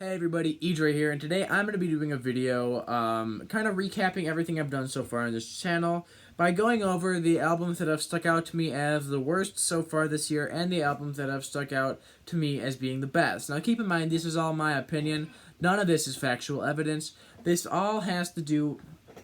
Hey everybody, Idre here, and today I'm going to be doing a video kind of recapping everything I've done so far on this channel by going over the albums that have stuck out to me as the worst so far this year and the albums that have stuck out to me as being the best. Now keep in mind, this is all my opinion. None of this is factual evidence. This all has to do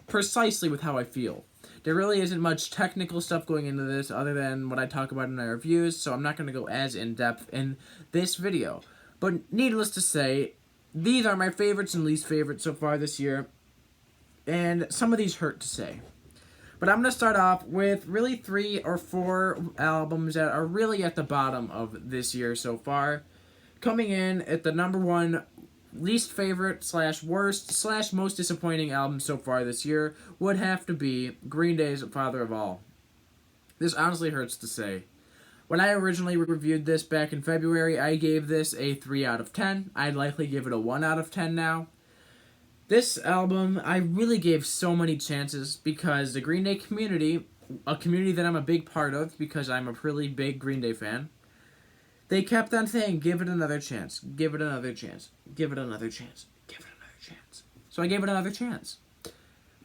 precisely with how I feel. There really isn't much technical stuff going into this other than what I talk about in my reviews, so I'm not going to go as in-depth in this video. But needless to say, these are my favorites and least favorites so far this year, and some of these hurt to say. But I'm going to start off with really 3 or 4 albums that are really at the bottom of this year so far. Coming in at the number 1 least favorite / worst / most disappointing album so far this year would have to be Green Day's Father of All. This honestly hurts to say. When I originally reviewed this back in February, I gave this a 3 out of 10. I'd likely give it a 1 out of 10 now. This album, I really gave so many chances because the Green Day community, a community that I'm a big part of because I'm a really big Green Day fan, they kept on saying, give it another chance, give it another chance, give it another chance, give it another chance. So I gave it another chance.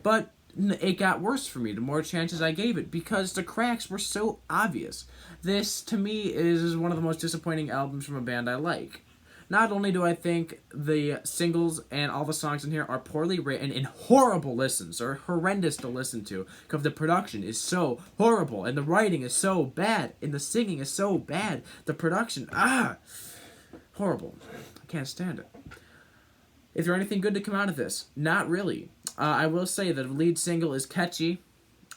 But it got worse for me the more chances I gave it because the cracks were so obvious. This, to me, is one of the most disappointing albums from a band I like. Not only do I think the singles and all the songs in here are poorly written and horrible listens, or horrendous to listen to, because the production is so horrible, and the writing is so bad, and the singing is so bad. The production, horrible. I can't stand it. Is there anything good to come out of this? Not really. I will say that the lead single is catchy.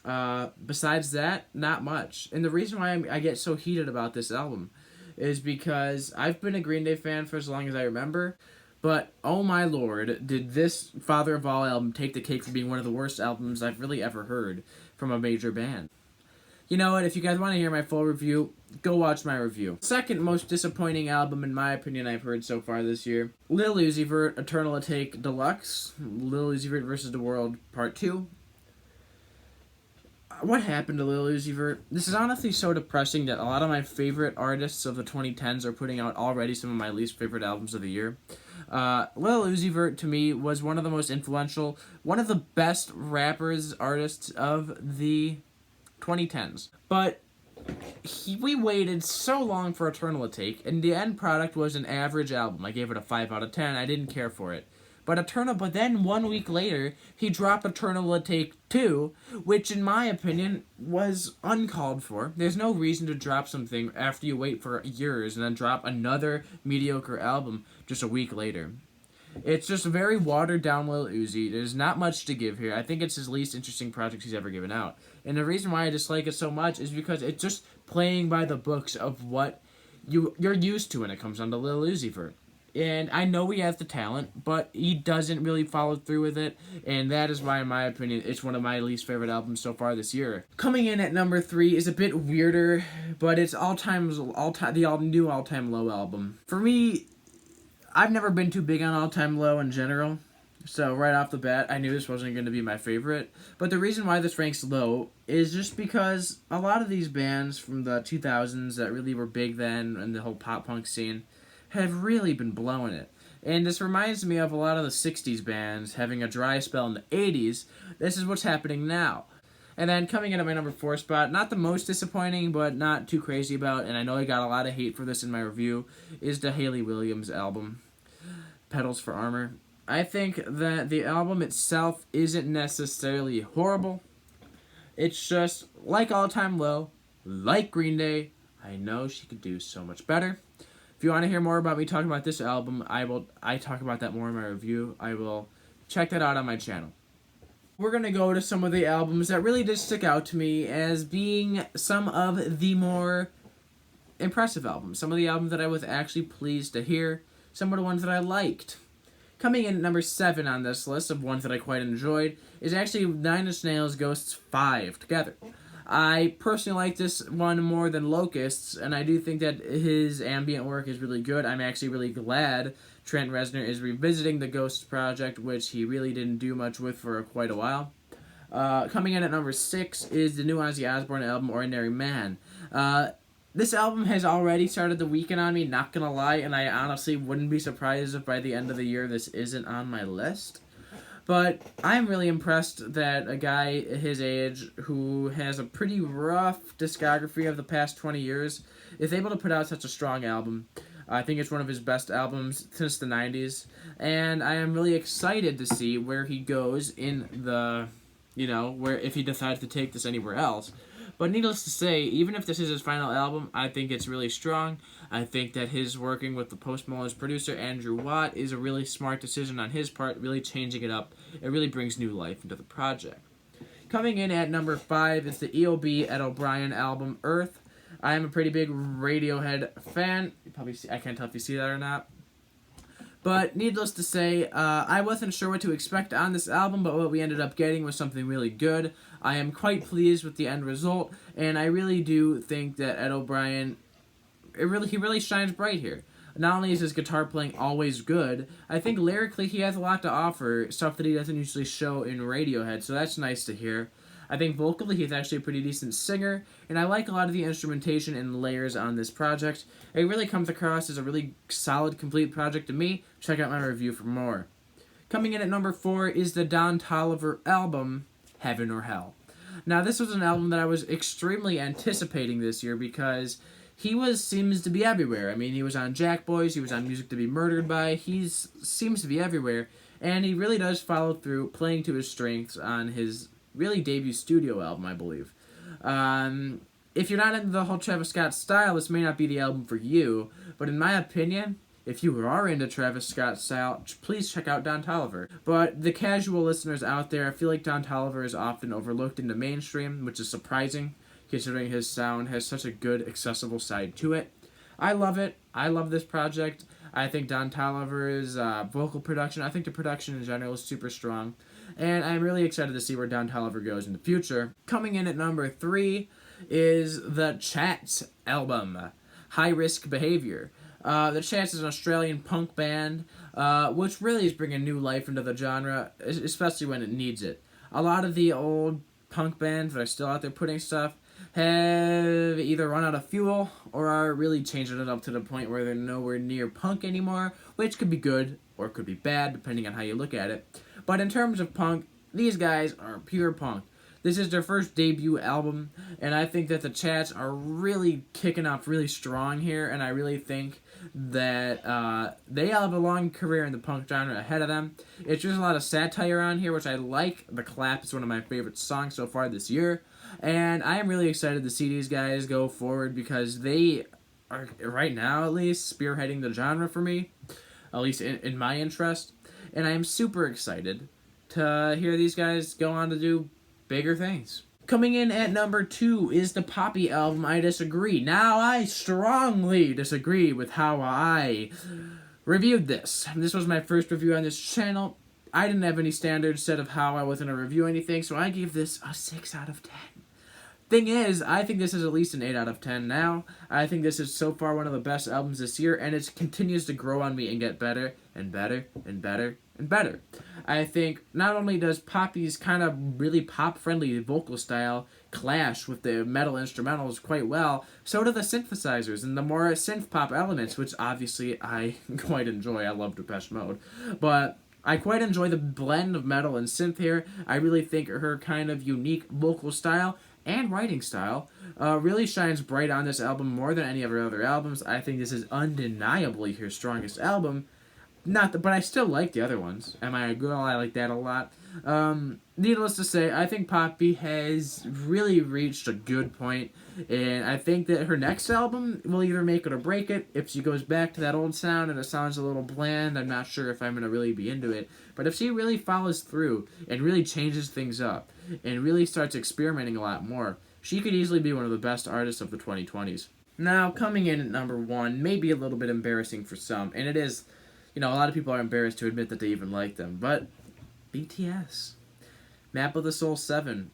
Besides that, not much. And the reason why I get so heated about this album is because I've been a Green Day fan for as long as I remember, but oh my lord, did this Father of All album take the cake for being one of the worst albums I've really ever heard from a major band. You know what, if you guys want to hear my full review, go watch my review. Second most disappointing album, in my opinion, I've heard so far this year. Lil Uzi Vert, Eternal Atake Deluxe, Lil Uzi Vert vs. the World, Part 2. What happened to Lil Uzi Vert? This is honestly so depressing that a lot of my favorite artists of the 2010s are putting out already some of my least favorite albums of the year. Lil Uzi Vert, to me, was one of the most influential, one of the best rappers, artists of the 2010s. But we waited so long for Eternal Atake, and the end product was an average album. I gave it a 5 out of 10. I didn't care for it. But then 1 week later, he dropped Eternal Atake 2, which in my opinion was uncalled for. There's no reason to drop something after you wait for years and then drop another mediocre album just a week later. It's just a very watered down Lil Uzi. There's not much to give here. I think it's his least interesting project he's ever given out. And the reason why I dislike it so much is because it's just playing by the books of what you're used to when it comes down to Lil Uzi Vert. And I know he has the talent, but he doesn't really follow through with it, and that is why, in my opinion, it's one of my least favorite albums so far this year. Coming in at number 3 is a bit weirder, but it's the new All-Time Low album. For me, I've never been too big on All-Time Low in general, so right off the bat, I knew this wasn't going to be my favorite. But the reason why this ranks low is just because a lot of these bands from the 2000s that really were big then in the whole pop-punk scene have really been blowing it. And this reminds me of a lot of the 60s bands having a dry spell in the 80s. This is what's happening now. And then coming in at my number 4 spot, not the most disappointing, but not too crazy about, and I know I got a lot of hate for this in my review, is the Hayley Williams album, Petals for Armor. I think that the album itself isn't necessarily horrible. It's just, like All Time Low, like Green Day, I know she could do so much better. If you want to hear more about me talking about this album, I talk about that more in my review. I will check that out on my channel. We're going to go to some of the albums that really did stick out to me as being some of the more impressive albums. Some of the albums that I was actually pleased to hear. Some of the ones that I liked. Coming in at number 7 on this list of ones that I quite enjoyed is actually Nine Inch Nails' Ghosts 5 Together. I personally like this one more than Locusts, and I do think that his ambient work is really good. I'm actually really glad Trent Reznor is revisiting the Ghosts project, which he really didn't do much with for quite a while. Coming in at number 6 is the new Ozzy Osbourne album, Ordinary Man. This album has already started to weaken on me, not gonna lie, and I honestly wouldn't be surprised if by the end of the year this isn't on my list. But I'm really impressed that a guy his age who has a pretty rough discography of the past 20 years is able to put out such a strong album. I think it's one of his best albums since the 90s, and I am really excited to see where he goes in the, where if he decides to take this anywhere else. But needless to say, even if this is his final album, I think it's really strong. I think that his working with the Post Malone's producer, Andrew Watt, is a really smart decision on his part, really changing it up. It really brings new life into the project. Coming in at number 5 is the EOB Ed O'Brien album, Earth. I am a pretty big Radiohead fan. I can't tell if you see that or not. But needless to say, I wasn't sure what to expect on this album, but what we ended up getting was something really good. I am quite pleased with the end result, and I really do think that Ed O'Brien, he really shines bright here. Not only is his guitar playing always good, I think lyrically he has a lot to offer, stuff that he doesn't usually show in Radiohead, so that's nice to hear. I think vocally he's actually a pretty decent singer, and I like a lot of the instrumentation and layers on this project. It really comes across as a really solid, complete project to me. Check out my review for more. Coming in at number 4 is the Don Toliver album, Heaven or Hell. Now, this was an album that I was extremely anticipating this year because seems to be everywhere. I mean, he was on Jack Boys, he was on Music to Be Murdered By, he seems to be everywhere, and he really does follow through, playing to his strengths on his really debut studio album, I believe. If you're not into the whole Travis Scott style, this may not be the album for you, but in my opinion, if you are into Travis Scott style, please check out Don Toliver. But the casual listeners out there, I feel like Don Toliver is often overlooked in the mainstream, which is surprising, considering his sound has such a good, accessible side to it. I love it. I love this project. I think Don Toliver's vocal production, I think the production in general is super strong. And I'm really excited to see where Don Toliver goes in the future. Coming in at number 3 is the Chats album, High Risk Behavior. The Chats is an Australian punk band, which really is bringing new life into the genre, especially when it needs it. A lot of the old punk bands that are still out there putting stuff have either run out of fuel or are really changing it up to the point where they're nowhere near punk anymore, which could be good or could be bad, depending on how you look at it. But in terms of punk, these guys are pure punk. This is their first debut album, and I think that the Chats are really kicking off really strong here, and I really think that they have a long career in the punk genre ahead of them. It's just a lot of satire on here, which I like. The Clap is one of my favorite songs so far this year, and I am really excited to see these guys go forward because they are, right now at least, spearheading the genre for me, at least in my interest. And I am super excited to hear these guys go on to do bigger things. Coming in at number 2 is the Poppy album, I Disagree. Now, I strongly disagree with how I reviewed this. This was my first review on this channel. I didn't have any standards set of how I was going to review anything, so I gave this a 6 out of 10. Thing is, I think this is at least an 8 out of 10 now. I think this is so far one of the best albums this year, and it continues to grow on me and get better and better and better and better. I think not only does Poppy's kind of really pop-friendly vocal style clash with the metal instrumentals quite well, so do the synthesizers and the more synth-pop elements, which obviously I quite enjoy. I love Depeche Mode. But I quite enjoy the blend of metal and synth here. I really think her kind of unique vocal style and writing style really shines bright on this album more than any of her other albums. I think this is undeniably her strongest album. But I still like the other ones. Am I a girl? I like that a lot. Needless to say, I think Poppy has really reached a good point, and I think that her next album will either make it or break it. If she goes back to that old sound and it sounds a little bland, I'm not sure if I'm going to really be into it. But if she really follows through and really changes things up and really starts experimenting a lot more, she could easily be one of the best artists of the 2020s. Now, coming in at number 1, maybe a little bit embarrassing for some, and it is. A lot of people are embarrassed to admit that they even like them, but BTS. Map of the Soul 7.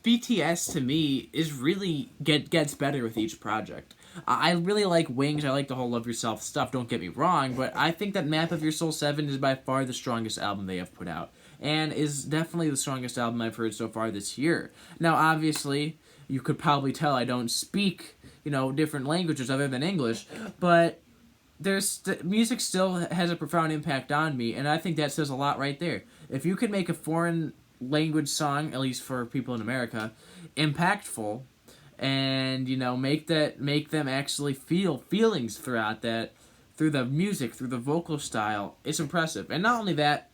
BTS, to me, is really gets better with each project. I really like Wings, I like the whole Love Yourself stuff, don't get me wrong, but I think that Map of Your Soul 7 is by far the strongest album they have put out, and is definitely the strongest album I've heard so far this year. Now, obviously, You could probably tell I don't speak, different languages other than English, but music still has a profound impact on me, and I think that says a lot right there. If you could make a foreign language song, at least for people in America, impactful, and make them actually feel feelings throughout that, through the music, through the vocal style, it's impressive. And not only that,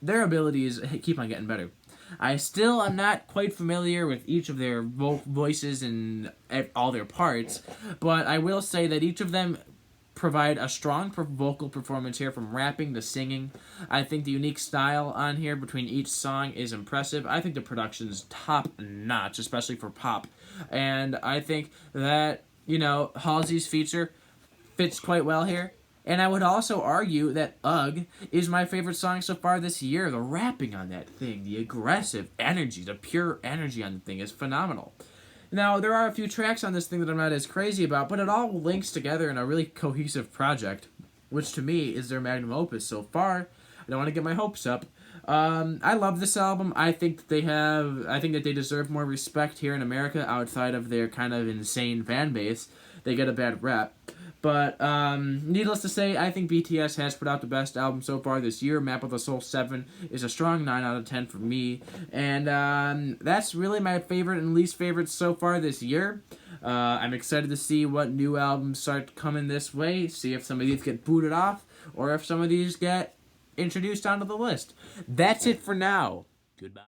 their abilities keep on getting better. I still am not quite familiar with each of their voices and all their parts, but I will say that each of them provide a strong vocal performance here, from rapping to singing. I think the unique style on here between each song is impressive. I think the production's top notch, especially for pop. And I think that, Halsey's feature fits quite well here. And I would also argue that Ugh is my favorite song so far this year. The rapping on that thing, the aggressive energy, the pure energy on the thing is phenomenal. Now, there are a few tracks on this thing that I'm not as crazy about, but it all links together in a really cohesive project, which to me is their magnum opus so far. I don't want to get my hopes up. I love this album. I think that they deserve more respect here in America outside of their kind of insane fan base. They get a bad rep. But needless to say, I think BTS has put out the best album so far this year. Map of the Soul 7 is a strong 9 out of 10 for me. And that's really my favorite and least favorite so far this year. I'm excited to see what new albums start coming this way, see if some of these get booted off, or if some of these get introduced onto the list. That's it for now. Goodbye.